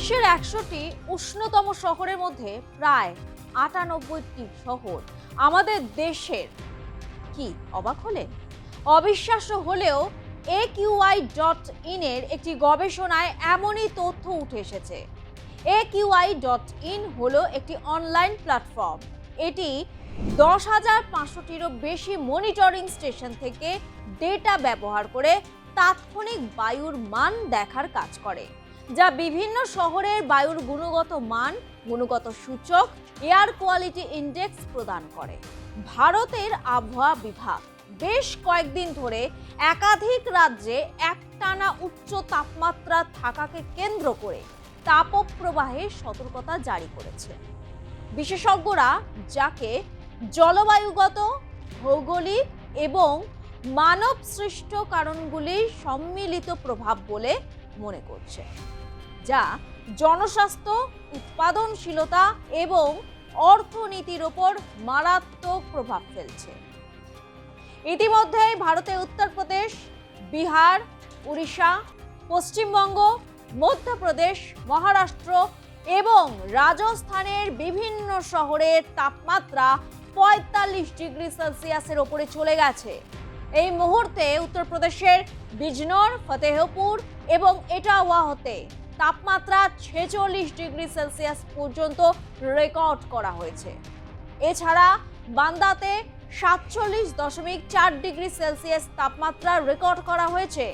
বিশ্বের 100টি উষ্ণতম শহরের মধ্যে প্রায় 98টি শহর আমাদের দেশের। কি অবাক হলেন? অবিশ্বাস্য হলেও AQI.in এর একটি গবেষণায় এমনই তথ্য উঠে এসেছে। AQI.in হলো একটি অনলাইন প্ল্যাটফর্ম। এটি 10,500টিরও বেশি মনিটরিং স্টেশন থেকে ডেটা ব্যবহার করে তাৎক্ষণিক বায়ুর মান দেখার কাজ করে, যা বিভিন্ন শহরের বায়ুর গুণগত মান, গুণগত সূচক, এয়ার কোয়ালিটি ইন্ডেক্স প্রদান করে। ভারতের আবহাওয়া বিভাগ বেশ কয়েকদিন ধরে একাধিক রাজ্যে একটানা উচ্চ তাপমাত্রা থাকাকে কেন্দ্র করে তাপপ্রবাহের সতর্কতা জারি করেছে। বিশেষজ্ঞরা যাকে জলবায়ুগত, ভৌগোলিক এবং মানব সৃষ্ট কারণগুলির সম্মিলিত প্রভাব বলে মনে করছে, যা জনস্বাস্থ্য, উৎপাদনশীলতা এবং অর্থনীতির ওপর মারাত্মক প্রভাব ফেলছে। ইতিমধ্যেই ভারতে উত্তরপ্রদেশ, বিহার, উড়িষ্যা, পশ্চিমবঙ্গ, মধ্যপ্রদেশ, মহারাষ্ট্র এবং রাজস্থানের বিভিন্ন শহরের তাপমাত্রা 45 ডিগ্রি সেলসিয়াসের ওপরে চলে গেছে। এই মুহূর্তে উত্তরপ্রদেশের বিজনোর, ফতেহপুর এবং এটাওয়াতে তাপমাত্রা 46 ডিগ্রি সেলসিয়াস পর্যন্ত রেকর্ড করা হয়েছে। এছাড়া বান্দাতে 47.4 ডিগ্রি সেলসিয়াস তাপমাত্রা রেকর্ড করা হয়েছে।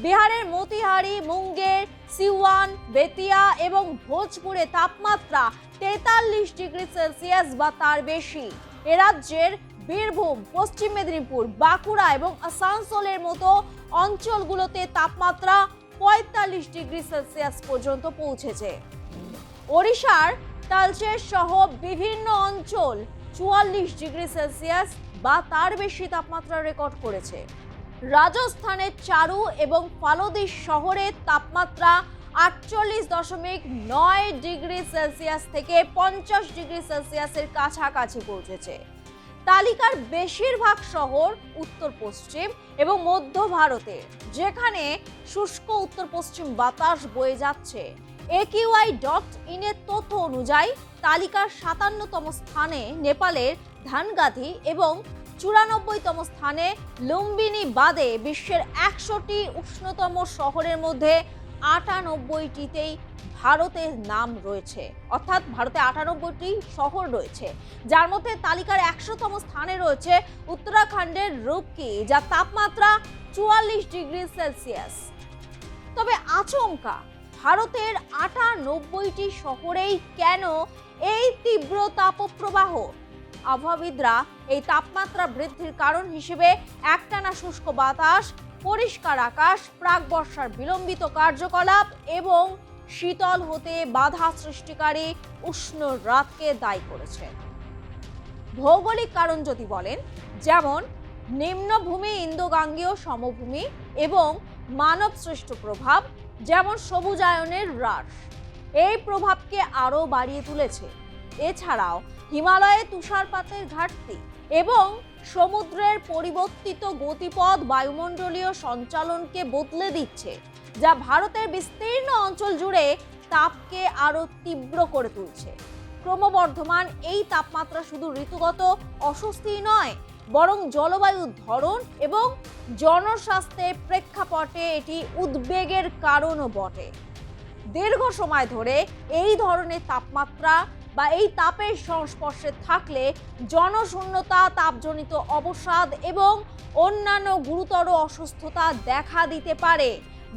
বিহারের মতিহারি, মুঙ্গের, সিওয়ান, বেতিয়া এবং ভোজপুরে তাপমাত্রা 43 ডিগ্রি সেলসিয়াস বা তার বেশি। এ রাজ্যের বীরভূম, পশ্চিম মেদিনীপুর, বাঁকুড়া এবং আসানসোলের মতো অঞ্চলগুলোতে তাপমাত্রা 45 ডিগ্রি সেলসিয়াস পর্যন্ত পৌঁছেছে। ওড়িশার তালচের সহ বিভিন্ন অঞ্চল 44 ডিগ্রি সেলসিয়াস বা তার বেশি তাপমাত্রা রেকর্ড করেছে। রাজস্থানের চারু এবং ফালোদি শহরের তাপমাত্রা 48.9 ডিগ্রি সেলসিয়াস থেকে 50 ডিগ্রি সেলসিয়াসের কাছাকাছি পৌঁছেছে। তালিকার বেশিরভাগ শহর উত্তর পশ্চিম এবং মধ্য ভারতে, যেখানে শুষ্ক উত্তর পশ্চিম বাতাস বয়ে যাচ্ছে। AQI.in এর তথ্য অনুযায়ী তালিকার 57তম স্থানে নেপালের ধানগাধি এবং 94তম স্থানে লুম্বিনী বাদে বিশ্বের 100টি উষ্ণতম শহরের মধ্যে 98টিতেই ভারতের নাম রয়েছে। অর্থাৎ ভারতে 98টি শহর রয়েছে, যার মধ্যে তালিকার 100তম স্থানে রয়েছে উত্তরাখণ্ডের রূপকি, যার তাপমাত্রা 44 ডিগ্রি সেলসিয়াস। তবে আচমকা ভারতের 98টি শহরেই কেন এই তীব্র তাপপ্রবাহ? আবহাওয়াবিদরা এই তাপমাত্রা বৃদ্ধির কারণ হিসেবে একটানা শুষ্ক বাতাস, পরিষ্কার আকাশ, প্রাক বর্ষার বিলম্বিত কার্যকলাপ এবং শীতল হতে বাধা সৃষ্টিকারী উষ্ণ রাতকে দায়ী করেছে। ভৌগোলিক কারণ যদি বলেন, যেমন নিম্নভূমি, ইন্দো-গাঙ্গেয় সমভূমি এবং মানব সৃষ্ট প্রভাব, যেমন সবুজায়নের হ্রাস, এই প্রভাবকে আরও বাড়িয়ে তুলেছে। এছাড়াও হিমালয়ে তুষারপাতের ঘাটতি এবং সমুদ্রের পরিবর্তিত গতিপথ বায়ুমণ্ডলীয় সঞ্চালনকে বদলে দিচ্ছে, যা ভারতের বিস্তীর্ণ অঞ্চল জুড়ে তাপকে আরও তীব্র করে তুলছে। ক্রমবর্ধমান এই তাপমাত্রা শুধু ঋতুগত অস্বস্তি নয়, বরং জলবায়ুর ধরন এবং জনস্বাস্থ্যের প্রেক্ষাপটে এটি উদ্বেগের কারণও বটে। দীর্ঘ সময় ধরে এই ধরনের তাপমাত্রা বা এই তাপের সংস্পর্শে থাকলে জনশূন্যতা, তাপজনিত অবসাদ এবং অন্যান্য গুরুতর অসুস্থতা দেখা দিতে পারে,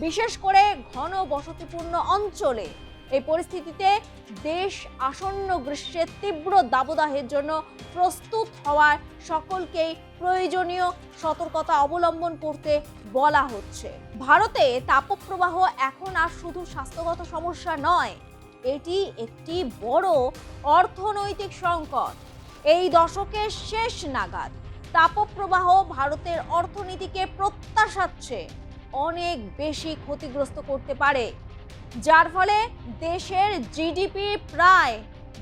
বিশেষ করে ঘন বসতিপূর্ণ অঞ্চলে। এই পরিস্থিতিতে দেশ আসন্ন গ্রীষ্মের তীব্র দাবদাহের জন্য প্রস্তুত হওয়ার সকলকেই প্রয়োজনীয় সতর্কতা অবলম্বন করতে বলা হচ্ছে। ভারতে তাপপ্রবাহ এখন আর শুধু স্বাস্থ্যগত সমস্যা নয়, এটি একটি বড় অর্থনৈতিক সংকট। এই দশকের শেষ নাগাদ তাপপ্রবাহ ভারতের অর্থনীতিকে প্রত্যাশার চেয়ে অনেক বেশি ক্ষতিগ্রস্ত করতে পারে, যার ফলে দেশের জিডিপি প্রায়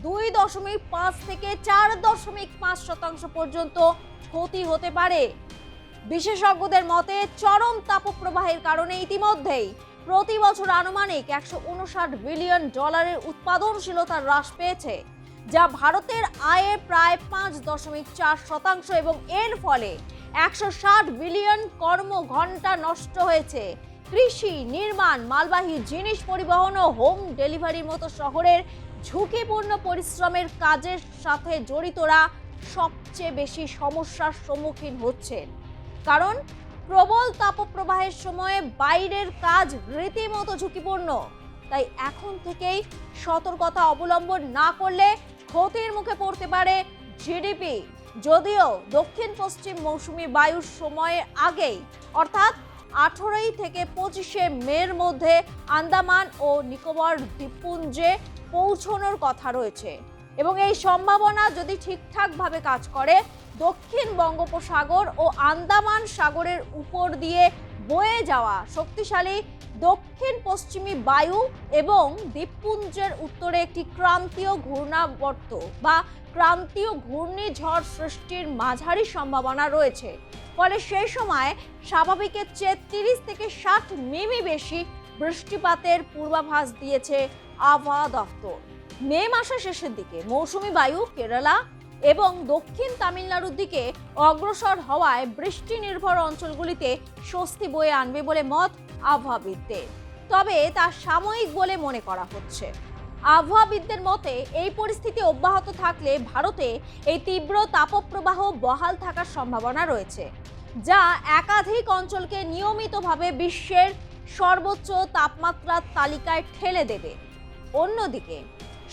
2.5 থেকে 4.5% পর্যন্ত ক্ষতি হতে পারে। বিশেষজ্ঞদের মতে চরম তাপপ্রবাহের কারণে ইতিমধ্যেই প্রতি বছর আনুমানিক 159 বিলিয়ন ডলারের উৎপাদনশীলতা হ্রাস পেয়েছে, যা ভারতের আয়ের প্রায় 5.4% এবং এর ফলে 160 বিলিয়ন কর্মঘণ্টা নষ্ট হয়েছে। কৃষি, নির্মাণ, মালবাহী জিনিস পরিবহন ও হোম ডেলিভারির মতো শহরের ঝুঁকিপূর্ণ পরিশ্রমের কাজের সাথে জড়িতরা সবচেয়ে বেশি সমস্যার সম্মুখীন হচ্ছেন, কারণ প্রবল তাপপ্রবাহের সময়ে বাইরের কাজ রীতিমতো ঝুঁকিপূর্ণ। তাই এখন থেকেই সতর্কতা অবলম্বন না করলে ক্ষতির মুখে পড়তে পারে জিডিপি। যদিও দক্ষিণ পশ্চিম মৌসুমী বায়ুর সময়ের আগেই অর্থাৎ 18 থেকে 25 মের মধ্যে আন্দামান ও নিকোবর দ্বীপপুঞ্জে পৌঁছানোর কথা রয়েছে এবং এই সম্ভাবনা যদি ঠিকঠাকভাবে কাজ করে দক্ষিণ বঙ্গোপসাগর ও আন্দামান সাগরের উপর দিয়ে বয়ে যাওয়া শক্তিশালী দক্ষিণ পশ্চিমী বায়ু এবং দ্বীপপুঞ্জের উত্তরে একটি ক্রান্তীয় ঘূর্ণাবর্ত বা ক্রান্তীয় ঘূর্ণিঝড় সৃষ্টির মাঝারি সম্ভাবনা রয়েছে। ফলে সেই সময় স্বাভাবিকের চেয়ে 30 থেকে 60 মিমি বেশি বৃষ্টিপাতের পূর্বাভাস দিয়েছে আবহাওয়া দফতর। মে মাসের শেষের দিকে মৌসুমী বায়ু কেরালা এবং দক্ষিণ তামিলনাড়ুর দিকে অগ্রসর হওয়ায় বৃষ্টি নির্ভর অঞ্চলগুলিতে স্বস্তি বয়ে আনবে বলে মত আবহাওয়াবিদদের, তবে তা সাময়িক বলে মনে করা হচ্ছে। আবহাওয়াবিদদের মতে এই পরিস্থিতি অব্যাহত থাকলে ভারতে এই তীব্র তাপপ্রবাহ বহাল থাকার সম্ভাবনা রয়েছে, যা একাধিক অঞ্চলকে নিয়মিতভাবে বিশ্বের সর্বোচ্চ তাপমাত্রার তালিকায় ঠেলে দেবে। অন্যদিকে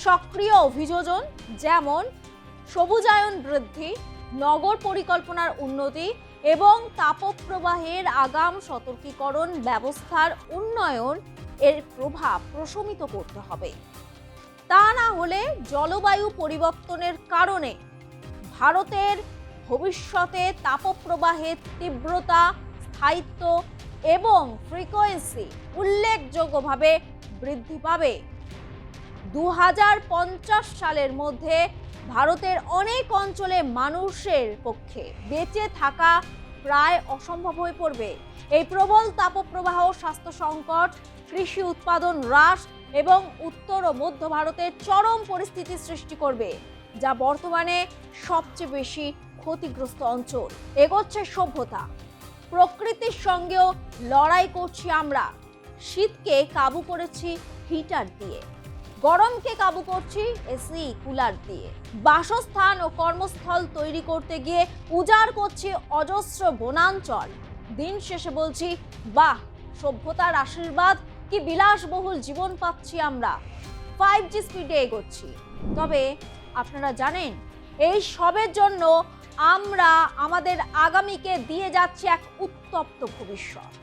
সক্রিয় অভিযোজন যেমন সবুজায়ন বৃদ্ধি, নগর পরিকল্পনার উন্নতি এবং তাপপ্রবাহের আগাম সতর্কীকরণ ব্যবস্থার উন্নয়ন এর প্রভাব প্রশমিত করতে হবে। তা না হলে জলবায়ু পরিবর্তনের কারণে ভারতের ভবিষ্যতে তাপপ্রবাহের তীব্রতা, স্থায়িত্ব এবং ফ্রিকোয়েন্সি উল্লেখযোগ্যভাবে বৃদ্ধি পাবে। 2050 সালের মধ্যে ভারতের অনেক অঞ্চলে মানুষের পক্ষে বেঁচে থাকা প্রায় অসম্ভব হয়ে পড়বে। এই প্রবল তাপপ্রবাহ স্বাস্থ্য সংকট, কৃষি উৎপাদন হ্রাস এবং উত্তর ও মধ্য ভারতের চরম পরিস্থিতি সৃষ্টি করবে, যা বর্তমানে সবচেয়ে বেশি ক্ষতিগ্রস্ত অঞ্চল। এগোচ্ছে সভ্যতা, প্রকৃতির সঙ্গেও লড়াই করছি আমরা। শীতকে কাবু করেছি হিটার দিয়ে, গরমকে কাবু করছি এসি কুলার দিয়ে, বাসস্থান ও কর্মস্থল তৈরি করতে গিয়ে উজাড় করছি অজস্র বনাঞ্চল। দিন শেষে বলছি, বাহ, সভ্যতার আশীর্বাদ, কি বিলাসবহুল জীবন পাচ্ছি আমরা। 5G স্পিডে এগোচ্ছি। তবে আপনারা জানেন, এই সবের জন্য আমরা আমাদের আগামীকে দিয়ে যাচ্ছি এক উত্তপ্ত ভবিষ্যৎ।